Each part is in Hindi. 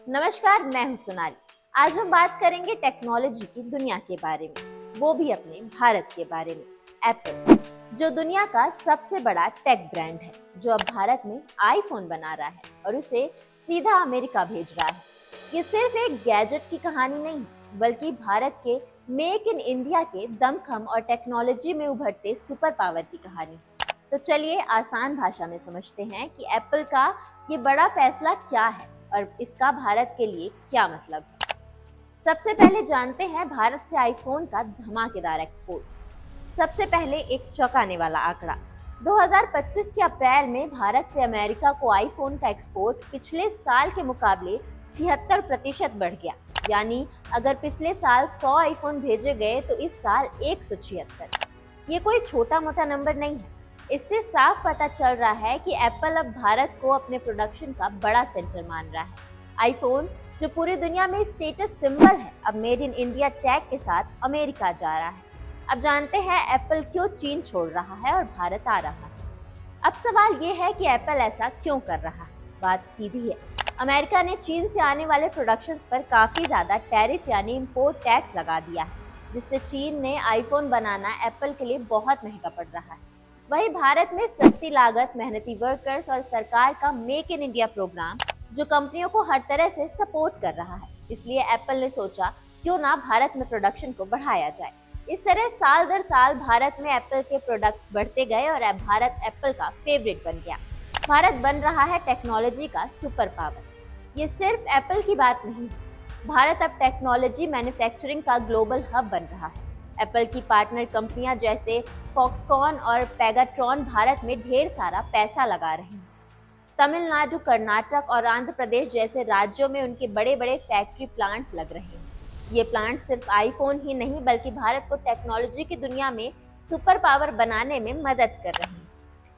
नमस्कार, मैं हूं सोनाली। आज हम बात करेंगे टेक्नोलॉजी की दुनिया के बारे में, वो भी अपने भारत के बारे में। एप्पल, जो दुनिया का सबसे बड़ा टेक ब्रांड है, जो अब भारत में आईफोन बना रहा है और उसे सीधा अमेरिका भेज रहा है। ये सिर्फ एक गैजेट की कहानी नहीं, बल्कि भारत के मेक इन इंडिया के दमखम और टेक्नोलॉजी में उभरते सुपर पावर की कहानी। तो चलिए आसान भाषा में समझते हैं कि एप्पल का ये बड़ा फैसला क्या है और इसका भारत के लिए क्या मतलब है। सबसे पहले जानते हैं भारत से आईफोन का धमाकेदार एक्सपोर्ट। सबसे पहले एक चौंकाने वाला आंकड़ा, 2025 के अप्रैल में भारत से अमेरिका को आईफोन का एक्सपोर्ट पिछले साल के मुकाबले 76% बढ़ गया। यानी अगर पिछले साल 100 आईफोन भेजे गए तो इस साल 176। ये कोई छोटा मोटा नंबर नहीं है। इससे साफ पता चल रहा है कि एप्पल अब भारत को अपने प्रोडक्शन का बड़ा सेंटर मान रहा है। आईफोन, जो पूरी दुनिया में स्टेटस सिंबल है, अब मेड इन इंडिया टैग के साथ अमेरिका जा रहा है। अब जानते हैं एप्पल क्यों चीन छोड़ रहा है और भारत आ रहा है। अब सवाल ये है कि एप्पल ऐसा क्यों कर रहा है। बात सीधी है, अमेरिका ने चीन से आने वाले प्रोडक्शंस पर काफी ज्यादा टैरिफ यानी इम्पोर्ट टैक्स लगा दिया है, जिससे चीन ने आईफोन बनाना एप्पल के लिए बहुत महंगा पड़ रहा है। वहीं भारत में सस्ती लागत, मेहनती वर्कर्स और सरकार का मेक इन इंडिया प्रोग्राम, जो कंपनियों को हर तरह से सपोर्ट कर रहा है। इसलिए एप्पल ने सोचा क्यों ना भारत में प्रोडक्शन को बढ़ाया जाए। इस तरह साल दर साल भारत में एप्पल के प्रोडक्ट्स बढ़ते गए और अब भारत एप्पल का फेवरेट बन गया। भारत बन रहा है टेक्नोलॉजी का सुपर पावर। ये सिर्फ एप्पल की बात नहीं, भारत अब टेक्नोलॉजी मैन्युफैक्चरिंग का ग्लोबल हब बन रहा है। एप्पल की पार्टनर कंपनियां जैसे फॉक्सकॉन और पेगाट्रॉन भारत में ढेर सारा पैसा लगा रहे हैं। तमिलनाडु, कर्नाटक और आंध्र प्रदेश जैसे राज्यों में उनके बड़े बड़े फैक्ट्री प्लांट्स लग रहे हैं। ये प्लांट सिर्फ आईफोन ही नहीं, बल्कि भारत को टेक्नोलॉजी की दुनिया में सुपर पावर बनाने में मदद कर रहे हैं।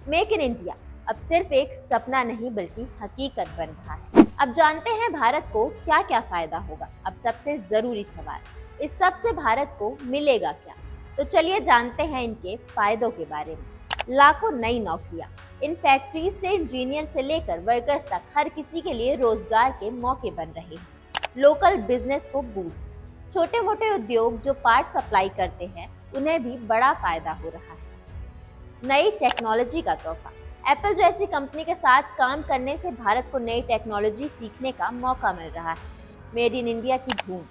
मेक इन इंडिया अब सिर्फ एक सपना नहीं, बल्कि हकीकत बन रहा है। अब जानते हैं भारत को क्या क्या फायदा होगा। अब सबसे जरूरी सवाल, इस सब से भारत को मिलेगा क्या? तो चलिए जानते हैं इनके फायदों के बारे में। लाखों नई नौकरियां, इन फैक्ट्रीज से इंजीनियर से लेकर वर्कर्स तक हर किसी के लिए रोजगार के मौके बन रहे हैं। लोकल बिजनेस को बूस्ट, छोटे मोटे उद्योग जो पार्ट सप्लाई करते हैं उन्हें भी बड़ा फायदा हो रहा है। नई टेक्नोलॉजी का तोहफा, एप्पल जैसी कंपनी के साथ काम करने से भारत को नई टेक्नोलॉजी सीखने का मौका मिल रहा है। मेड इन इंडिया की धूम,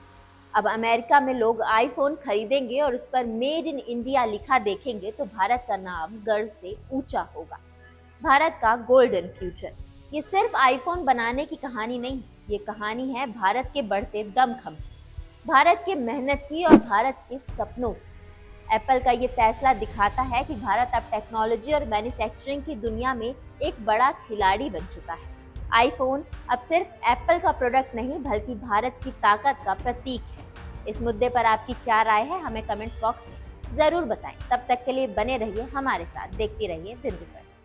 अब अमेरिका में लोग आईफोन खरीदेंगे और उस पर मेड इन इंडिया लिखा देखेंगे तो भारत का नाम गर्व से ऊंचा होगा। भारत का गोल्डन फ्यूचर, ये सिर्फ आईफोन बनाने की कहानी नहीं, ये कहानी है भारत के बढ़ते दमखम, भारत के मेहनत की और भारत के सपनों की। एप्पल का ये फैसला दिखाता है कि भारत अब टेक्नोलॉजी और मैन्युफैक्चरिंग की दुनिया में एक बड़ा खिलाड़ी बन चुका है। आईफोन अब सिर्फ एप्पल का प्रोडक्ट नहीं, बल्कि भारत की ताकत का प्रतीक है। इस मुद्दे पर आपकी क्या राय है, हमें कमेंट्स बॉक्स में जरूर बताएं। तब तक के लिए बने रहिए हमारे साथ, देखते रहिए बिंदु फर्स्ट।